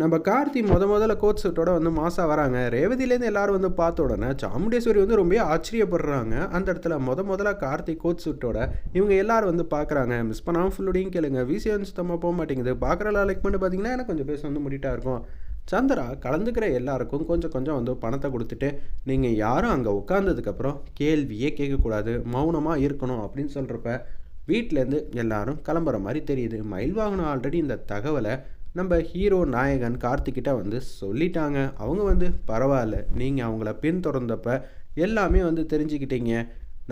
நம்ம கார்த்தி முதல்ல கோட் சூட்டோட வந்து மாசா வராங்க. ரேவதியிலேருந்து எல்லாரும் வந்து பார்த்த உடனே சாமுண்டேஸ்வரி வந்து ரொம்ப ஆச்சரியப்படுறாங்க. அந்த இடத்துல முதல்ல கார்த்தி கோட் சூட்டோட இவங்க எல்லாரும் வந்து பார்க்குறாங்க. மிஸ் பண்ணாமல் ஃபுல்லோடையும் கேளுங்க. விசி வந்து சுத்தமாக போக மாட்டேங்குது. பார்க்குற லைக் பண்ணி பார்த்தீங்கன்னா எனக்கு கொஞ்சம் பேச வந்து முடிட்டா இருக்கும். சந்திரா கலந்துக்கிற எல்லாருக்கும் கொஞ்சம் கொஞ்சம் வந்து பணத்தை கொடுத்துட்டு நீங்கள் யாரும் அங்கே உட்காந்ததுக்கப்புறம் கேள்வியே கேட்கக்கூடாது, மௌனமாக இருக்கணும் அப்படின்னு சொல்கிறப்ப வீட்டிலேருந்து எல்லாரும் கிளம்புற மாதிரி தெரியுது. மயில் வாகனம் ஆல்ரெடி இந்த தகவலை நம்ம ஹீரோ நாயகன் கார்த்திக்கிட்ட வந்து சொல்லிட்டாங்க. அவங்க வந்து பரவாயில்ல, நீங்கள் அவங்கள பின்தொடர்ந்தப்ப எல்லாமே வந்து தெரிஞ்சுக்கிட்டீங்க.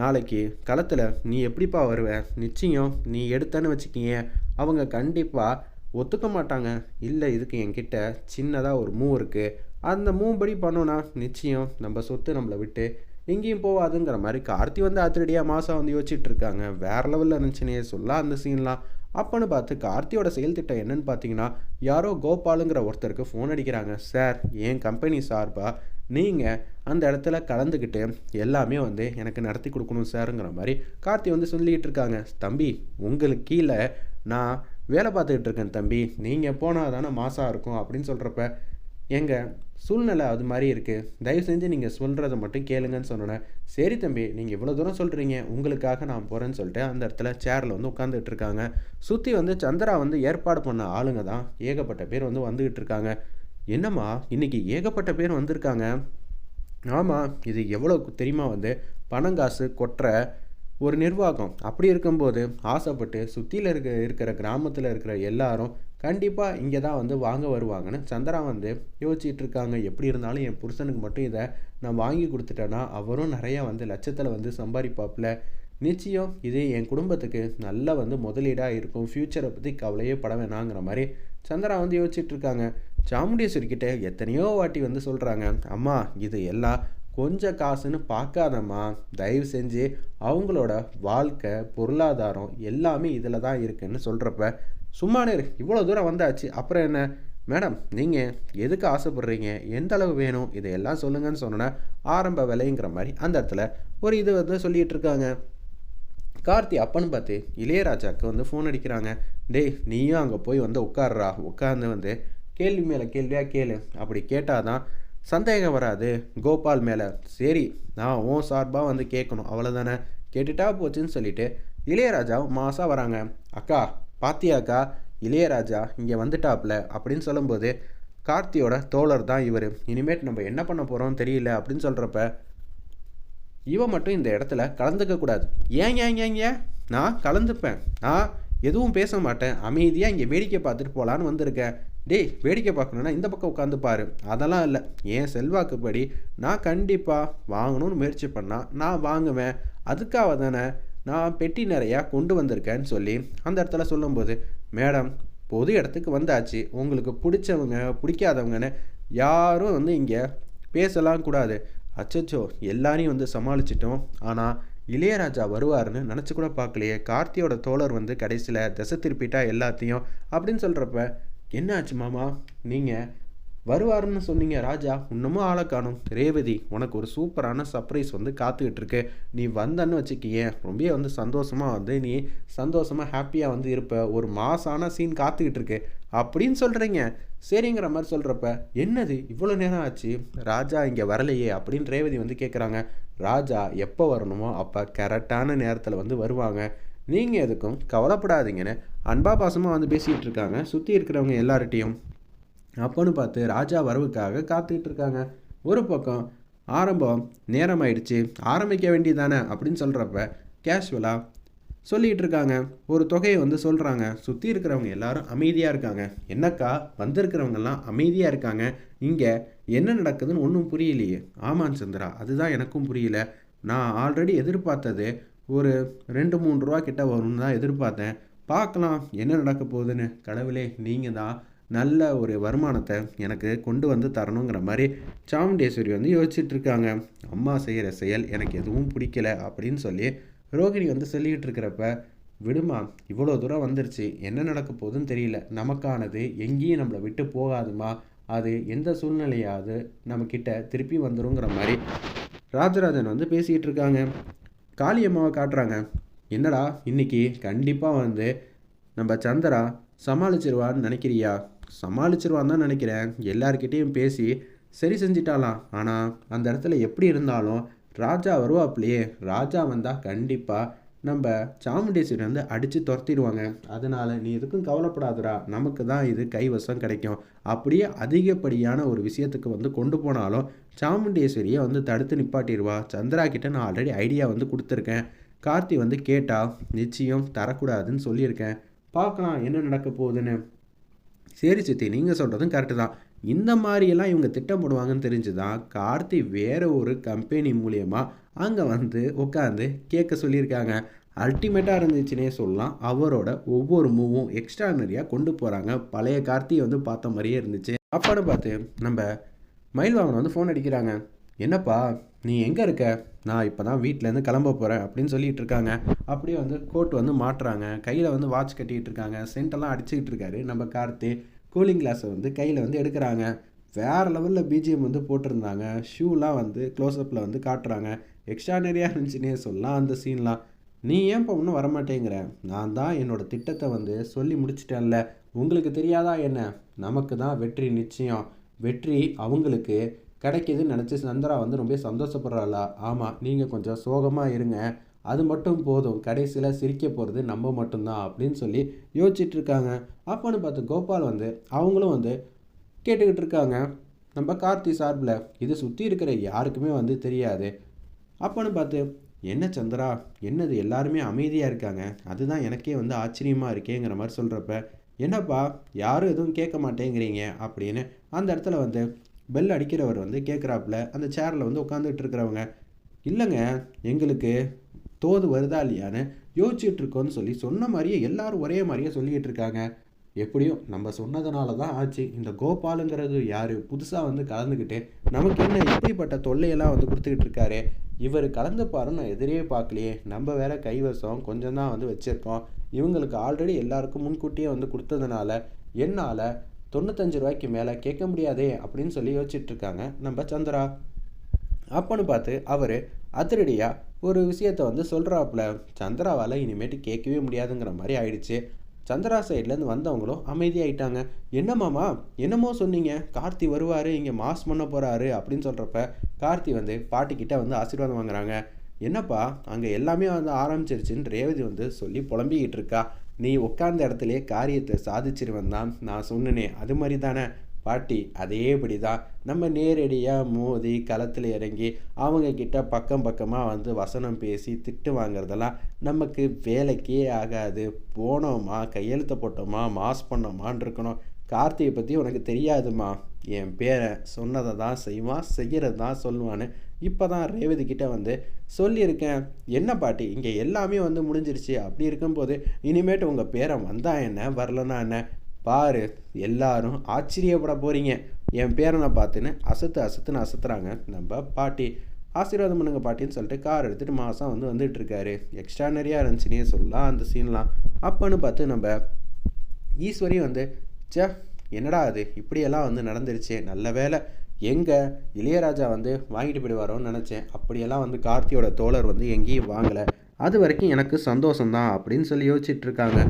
நாளைக்கு களத்தில் நீ எப்படிப்பா வருவ, நிச்சயம் நீ எடுத்தேன்னு வச்சுக்கிங்க, அவங்க கண்டிப்பாக ஒத்துக்க மாட்டாங்க. இல்லை, இதுக்கு என்கிட்ட சின்னதாக ஒரு மூவ் இருக்குது, அந்த மூவ் படி பண்ணோன்னா நிச்சயம் நம்ம சொத்து நம்மளை விட்டு எங்கேயும் போகாதுங்கிற மாதிரி கார்த்தி வந்து அதிரடியாக மாதம் வந்து யோசிச்சுட்டு இருக்காங்க. வேறு லெவலில் இருந்துச்சுன்னே சொல்ல அந்த சீன்லாம். அப்போன்னு பார்த்து கார்த்தியோட செயல் திட்டம் என்னன்னு பார்த்தீங்கன்னா, யாரோ கோபாலுங்கிற ஒருத்தருக்கு ஃபோன் அடிக்கிறாங்க. சார், என் கம்பெனி சார்பாக நீங்கள் அந்த இடத்துல கலந்துக்கிட்டு எல்லாமே வந்து எனக்கு நடத்தி கொடுக்கணும் சாருங்கிற மாதிரி கார்த்தி வந்து சொல்லிகிட்டு இருக்காங்க. தம்பி, உங்களுக்கு கீழே நான் வேலை பார்த்துக்கிட்டு இருக்கேன் தம்பி, நீங்கள் போனால் தானே மாசாக இருக்கும் அப்படின்னு சொல்கிறப்ப, எங்கள் சூழ்நிலை அது மாதிரி இருக்குது, தயவு செஞ்சு நீங்கள் சொல்கிறத மட்டும் கேளுங்கன்னு சொன்னோன்னே, சரி தம்பி, நீங்கள் இவ்வளோ தூரம் சொல்கிறீங்க, உங்களுக்காக நான் போகிறேன்னு சொல்லிட்டு அந்த இடத்துல சேரில் வந்து உட்காந்துட்டு இருக்காங்க. சுற்றி வந்து சந்திரா வந்து ஏற்பாடு பண்ண ஆளுங்க தான் ஏகப்பட்ட பேர் வந்து வந்துக்கிட்டு இருக்காங்க. என்னம்மா இன்னைக்கு ஏகப்பட்ட பேர் வந்திருக்காங்க? ஆமாம், இது எவ்வளோ தெரியுமா, வந்து பணங்காசு கொட்டுற ஒரு நிர்வாகம். அப்படி இருக்கும்போது ஆசைப்பட்டு சுற்றியில் இருக்கிற கிராமத்தில் இருக்கிற எல்லாரும் கண்டிப்பாக இங்கே தான் வந்து வாங்க வருவாங்கன்னு சந்திரா வந்து யோசிச்சுட்டு இருக்காங்க. எப்படி இருந்தாலும் என் புருஷனுக்கு மட்டும் இதை நான் வாங்கி கொடுத்துட்டேன்னா அவரும் நிறையா வந்து லட்சத்தில் வந்து சம்பாதிப்பாப்புல. நிச்சயம் இது என் குடும்பத்துக்கு நல்ல வந்து முதலீடாக இருக்கும், ஃப்யூச்சரை பற்றி கவலையே பட வேணாங்கிற மாதிரி சந்திரா வந்து யோசிச்சுட்டு இருக்காங்க. சாமுண்டீஸ்வரி கிட்டே எத்தனையோ வாட்டி வந்து சொல்கிறாங்க, அம்மா இது எல்லாம் கொஞ்சம் காசுன்னு பார்க்காதம்மா, தயவு செஞ்சு அவங்களோட வாழ்க்கை பொருளாதாரம் எல்லாமே இதில் தான் இருக்குன்னு சொல்கிறப்ப, சும்மா நேரு, இவ்வளோ தூரம் வந்தாச்சு, அப்புறம் என்ன மேடம், நீங்கள் எதுக்கு ஆசைப்படுறீங்க, எந்த அளவு வேணும், இதையெல்லாம் சொல்லுங்கன்னு சொன்னோன்னா ஆரம்ப விலைங்கிற மாதிரி அந்த இடத்துல ஒரு இது வந்து சொல்லிகிட்டு இருக்காங்க. கார்த்தி அப்பன்னு பார்த்து இளையராஜாவுக்கு வந்து ஃபோன் அடிக்கிறாங்க. டேய், நீயும் அங்கே போய் வந்து உட்கார்றா, உட்காந்து வந்து கேள்வி மேலே கேள்வியாக கேளு, அப்படி கேட்டால் தான் சந்தேகம் வராது கோபால் மேலே. சரி, நான் உன் சார்பாக வந்து கேட்கணும், அவ்வளோதானே, கேட்டுட்டா போச்சுன்னு சொல்லிட்டு இளையராஜாவும் மாசாக வராங்க. அக்கா பாத்தியாக்கா, இளையராஜா இங்கே வந்துட்டாப்ல அப்படின்னு சொல்லும்போது, கார்த்தியோட தோழர் தான் இவர், இனிமேட் நம்ம என்ன பண்ண போகிறோம் தெரியல அப்படின்னு சொல்கிறப்ப, இவன் மட்டும் இந்த இடத்துல கலந்துக்க கூடாது. ஏன் ஏன் ஏன் ஏன் நான் கலந்துப்பேன், நான் எதுவும் பேச மாட்டேன், அமைதியாக இங்கே வேடிக்கை பார்த்துட்டு போகலான்னு வந்திருக்கேன். டேய், வேடிக்கை பார்க்கணுன்னா இந்த பக்கம் உட்காந்து பாரு, அதெல்லாம் இல்லை, என் செல்வாக்குப்படி நான் கண்டிப்பாக வாங்கணும்னு முயற்சி பண்ணால் நான் வாங்குவேன், அதுக்காக தானே நான் பெட்டி நிறையா கொண்டு வந்திருக்கேன்னு சொல்லி அந்த இடத்துல சொல்லும்போது, மேடம் பொது இடத்துக்கு வந்தாச்சு, உங்களுக்கு பிடிச்சவங்க பிடிக்காதவங்கன்னு யாரும் வந்து இங்கே பேசலாம் கூடாது. அச்சச்சோ, எல்லாரையும் வந்து சமாளிச்சிட்டோம், ஆனால் இளையராஜா வருவார்னு நினச்சி கூட பார்க்கலையே, கார்த்தியோட தோழர் வந்து கடைசியில் திசை திருப்பிட்டா எல்லாத்தையும் அப்படின்னு சொல்கிறப்ப, என்ன ஆச்சு மாமா, நீங்கள் வருவாருன்னு சொன்னீங்க, ராஜா இன்னமும் ஆளை காணும். ரேவதி, உனக்கு ஒரு சூப்பரான சர்ப்ரைஸ் வந்து காத்துக்கிட்டு இருக்கு, நீ வந்தன்னு வச்சுக்கிய ரொம்ப வந்து சந்தோஷமாக வந்து நீ சந்தோஷமாக ஹாப்பியாக வந்து இருப்ப, ஒரு மாசான சீன் காத்துக்கிட்டு இருக்கு அப்படின்னு சொல்கிறீங்க. சரிங்கிற மாதிரி சொல்கிறப்ப, என்னது இவ்வளோ நேரம் ஆச்சு, ராஜா இங்கே வரலையே அப்படின்னு ரேவதி வந்து கேட்குறாங்க. ராஜா எப்போ வரணுமோ அப்போ கரெக்டான நேரத்தில் வந்து வருவாங்க, நீங்கள் எதுக்கும் கவலைப்படாதீங்கன்னு அன்பா பாசமாக வந்து பேசிகிட்டு இருக்காங்க சுற்றி இருக்கிறவங்க எல்லார்ட்டையும். அப்போன்னு பார்த்து ராஜா வரவுக்காக காத்துக்கிட்டு இருக்காங்க. ஒரு பக்கம் ஆரம்பம் நேரம் ஆயிடுச்சு, ஆரம்பிக்க வேண்டியதானே அப்படின்னு சொல்கிறப்ப கேஷுவலாக சொல்லிகிட்டு இருக்காங்க. ஒரு தொகையை வந்து சொல்கிறாங்க. சுற்றி இருக்கிறவங்க எல்லாரும் அமைதியாக இருக்காங்க. என்னக்கா, வந்திருக்கிறவங்கெல்லாம் அமைதியாக இருக்காங்க, இங்கே என்ன நடக்குதுன்னு ஒன்றும் புரியலையே. ஆமாம் சந்திரா, அதுதான் எனக்கும் புரியல. நான் ஆல்ரெடி எதிர்பார்த்தது ஒரு 2-3 ரூபா கிட்ட வரும்னு தான் எதிர்பார்த்தேன், பார்க்கலாம் என்ன நடக்க போகுதுன்னு. கடவுளே, நீங்கள் தான் நல்ல ஒரு வருமானத்தை எனக்கு கொண்டு வந்து தரணுங்கிற மாதிரி சாமுண்டேஸ்வரி வந்து யோசிச்சுட்டு இருக்காங்க. அம்மா செய்கிற செயல் எனக்கு எதுவும் பிடிக்கல அப்படின்னு சொல்லி ரோகிணி வந்து சொல்லிக்கிட்டு இருக்கிறப்ப, விடுமா, இவ்வளோ தூரம் வந்துருச்சு, என்ன நடக்க போகுதுன்னு தெரியல, நமக்கானது எங்கேயும் நம்மளை விட்டு போகாதுமா, அது எந்த சூழ்நிலையாவது நம்மக்கிட்ட திருப்பி வந்துருங்கிற மாதிரி ராஜராஜன் வந்து பேசிக்கிட்டு இருக்காங்க. காளியம்மாவை காட்டுறாங்க. என்னடா இன்னைக்கு கண்டிப்பாக வந்து நம்ம சந்திரா சமாளிச்சிருவான்னு நினைக்கிறியா? சமாளிச்சிருவான்னு தான் நினைக்கிறேன். எல்லார்கிட்டயும் பேசி சரி செஞ்சிட்டாளாம். ஆனால் அந்த இடத்துல எப்படி இருந்தாலும் ராஜா வருவாப்லையே. ராஜா வந்தால் கண்டிப்பாக நம்ம சாமுண்டேஸ்வரி வந்து அடித்து துரத்திடுவாங்க. அதனால நீ எதுக்கும் கவலைப்படாதடா, நமக்கு தான் இது கைவசம் கிடைக்கும். அப்படியே அதிகப்படியான ஒரு விஷயத்துக்கு வந்து கொண்டு போனாலும் சாமுண்டேஸ்வரியை வந்து தடுத்து நிப்பாட்டிடுவா. சந்திரா கிட்ட நான் ஆல்ரெடி ஐடியா வந்து கொடுத்துருக்கேன். கார்த்தி வந்து கேட்டா நிச்சயம் தரக்கூடாதுன்னு சொல்லியிருக்கேன். பார்க்கலாம் என்ன நடக்க போகுதுன்னு. சரி சித்தி, நீங்கள் சொல்கிறதும் கரெக்டு தான். இந்த மாதிரியெல்லாம் இவங்க திட்டம் போடுவாங்கன்னு தெரிஞ்சு தான் கார்த்தி வேறு ஒரு கம்பெனி மூலியமாக அங்கே வந்து உட்காந்து கேட்க சொல்லியிருக்காங்க. அல்டிமேட்டாக இருந்துச்சுன்னே சொல்லலாம். அவரோட ஒவ்வொரு மூவும் எக்ஸ்ட்ரானரியாக கொண்டு போகிறாங்க. பழைய கார்த்தியை வந்து பார்த்த மாதிரியே இருந்துச்சு. அப்பான்னு பார்த்து நம்ம மயில்வாகன் வந்து ஃபோன் அடிக்கிறாங்க. என்னப்பா நீ எங்கே இருக்க? நான் இப்போ தான் வீட்டிலேருந்து கிளம்ப போகிறேன் அப்படின்னு சொல்லிகிட்டு இருக்காங்க. அப்படியே வந்து கோட் வந்து மாட்டுறாங்க. கையில் வந்து வாட்ச் கட்டிகிட்டு இருக்காங்க. சென்டெல்லாம் அடிச்சுக்கிட்டு இருக்காரு நம்ம கார்த்தி. கூலிங் கிளாஸை வந்து கையில் வந்து எடுக்கிறாங்க. வேறு லெவலில் பிஜிஎம் வந்து போட்டிருந்தாங்க. ஷூலாம் வந்து க்ளோஸ்அப்பில் வந்து காட்டுறாங்க. எக்ஸ்ட்ரானரியாக இருந்துச்சுன்னே சொல்லலாம் அந்த சீன்லாம். நீ ஏன்ப்பா இன்னும் வரமாட்டேங்கிற? நான் தான் என்னோடய திட்டத்தை வந்து சொல்லி முடிச்சிட்டேன்ல. உங்களுக்கு தெரியாதா என்ன? நமக்கு தான் வெற்றி நிச்சயம். வெற்றி அவங்களுக்கு கிடைக்கிதுன்னு நினச்சி சந்திரா வந்து ரொம்ப சந்தோஷப்படுறாளா? ஆமாம், நீங்கள் கொஞ்சம் சோகமாக இருங்க, அது மட்டும் போதும், கடைசியில் சிரிக்க போகிறது நம்ம மட்டும்தான் அப்படின்னு சொல்லி யோசிச்சுட்டு இருக்காங்க. அப்போன்னு பார்த்து கோபால் வந்து அவங்களும் வந்து கேட்டுக்கிட்டு இருக்காங்க. நம்ம கார்த்தி சார்பில் இது சுற்றி இருக்கிற யாருக்குமே வந்து தெரியாது. அப்போன்னு பார்த்து என்ன சந்திரா, என்னது எல்லாருமே அமைதியாக இருக்காங்க, அதுதான் எனக்கே வந்து ஆச்சரியமாக இருக்கேங்கிற மாதிரி சொல்கிறப்ப, என்னப்பா யாரும் எதுவும் கேட்க மாட்டேங்கிறீங்க அப்படின்னு அந்த இடத்துல வந்து பெல் அடிக்கிறவர் வந்து கேட்குறாப்புல. அந்த சேரில் வந்து உட்காந்துட்டு இருக்கிறவங்க, இல்லைங்க எங்களுக்கு தோது வருதா இல்லையான்னு யோசிச்சுட்டு இருக்கோன்னு சொல்லி சொன்ன மாதிரியே எல்லாரும் ஒரே மாதிரியே சொல்லிக்கிட்டு இருக்காங்க. எப்படியும் நம்ம சொன்னதுனால தான் ஆச்சு. இந்த கோபாலுங்கிறது யார் புதுசாக வந்து கலந்துக்கிட்டு நமக்கு என்ன இப்படிப்பட்ட தொல்லையெல்லாம் வந்து கொடுத்துக்கிட்டு இருக்காரு. இவர் கலந்துப்பாருன்னு நான் எதிரே பார்க்கலையே. நம்ம வேற கைவசம் கொஞ்சம் தான் வந்து வச்சுருக்கோம். இவங்களுக்கு ஆல்ரெடி எல்லாருக்கும் முன்கூட்டியே வந்து கொடுத்ததுனால என்னால் 95 ரூபாய்க்கு மேலே கேட்க முடியாதே அப்படின்னு சொல்லி யோசிச்சுட்டு இருக்காங்க நம்ம சந்திரா. அப்போன்னு பார்த்து அவர் அதிரடியாக ஒரு விஷயத்த வந்து சொல்கிறாப்புல. சந்திராவால் இனிமேட்டு கேட்கவே முடியாதுங்கிற மாதிரி ஆயிடுச்சு. சந்திரா சைட்லேருந்து வந்தவங்களும் அமைதியாயிட்டாங்க. என்னம்மாமா என்னமோ சொன்னீங்க, கார்த்தி வருவார் இங்கே மாஸ் பண்ண போகிறாரு அப்படின்னு சொல்கிறப்ப கார்த்தி வந்து பாட்டிக்கிட்ட வந்து ஆசீர்வாதம் வாங்குறாங்க. என்னப்பா அங்கே எல்லாமே வந்து ஆரம்பிச்சிருச்சுன்னு ரேவதி வந்து சொல்லி புலம்பிக்கிட்டு இருக்கா. நீ உட்கார்ந்த இடத்துலையே காரியத்தை சாதிச்சிருவன் தான் நான் சொன்னனே, அது மாதிரி தானே பாட்டி? அதேபடி தான் நம்ம நேரடியாக மோதி களத்தில் இறங்கி அவங்கக்கிட்ட பக்கம் பக்கமாக வந்து வசனம் பேசி திட்டு வாங்குறதெல்லாம் நமக்கு வேலைக்கே ஆகாது. போனோமா கையெழுத்த போட்டோமா மாஸ் பண்ணோமான் இருக்கணும். கார்த்தியை பற்றி உனக்கு தெரியாதுமா, என் பேரை சொன்னதை தான் செய்வான், செய்கிறது தான் சொல்லுவான்னு இப்போ தான் ரேவதி கிட்ட வந்து சொல்லியிருக்கேன். என்ன பாட்டி இங்கே எல்லாமே வந்து முடிஞ்சிருச்சு, அப்படி இருக்கும்போது இனிமேட்டு உங்கள் பேரை வந்தா என்ன வரலன்னா என்ன? பாரு எல்லாரும் ஆச்சரியப்பட போகிறீங்க என் பேரனை பார்த்துன்னு அசத்துன்னு அசத்துறாங்க நம்ம பாட்டி. ஆசீர்வாதம் பண்ணுங்க பாட்டின்னு சொல்லிட்டு கார் எடுத்துகிட்டு மாதம் வந்து வந்துட்டு இருக்காரு. எக்ஸ்ட்ரானரியாக இருந்துச்சுன்னே சொல்லலாம் அந்த சீன்லாம். அப்போன்னு பார்த்து நம்ம ஈஸ்வரியும் வந்து என்னடா அது இப்படியெல்லாம் வந்து நடந்துருச்சு, நல்ல வேலை எங்கே இளையராஜா வந்து வாங்கிட்டு போயிடுவாரோன்னு நினச்சேன். அப்படியெல்லாம் வந்து கார்த்தியோட தோழர் வந்து எங்கேயும் வாங்கலை, அது வரைக்கும் எனக்கு சந்தோஷம்தான் அப்படின்னு சொல்லி யோசிச்சுட்டு இருக்காங்க.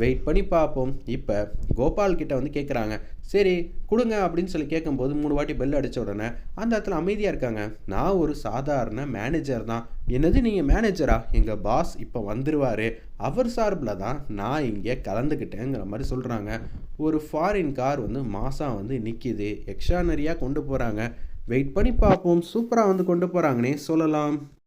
வெயிட் பண்ணி பார்ப்போம். இப்போ கோபால் கிட்ட வந்து கேட்குறாங்க, சரி கொடுங்க அப்படின்னு சொல்லி கேட்கும்போது 3 வாட்டி பெல் அடித்த உடனே அந்த இடத்துல அமைதியாக இருக்காங்க. நான் ஒரு சாதாரண மேனேஜர் தான். என்னது நீங்கள் மேனேஜரா? எங்கள் பாஸ் இப்போ வந்துடுவார், அவர் சார்பில் தான் நான் இங்கே கலந்துக்கிட்டேங்கிற மாதிரி சொல்கிறாங்க. ஒரு ஃபாரின் கார் வந்து மாதம் வந்து நிற்கிது, எக்ஸ்ட்ரானரியாக கொண்டு போகிறாங்க. வெயிட் பண்ணி பார்ப்போம். சூப்பராக வந்து கொண்டு போகிறாங்கன்னே சொல்லலாம்.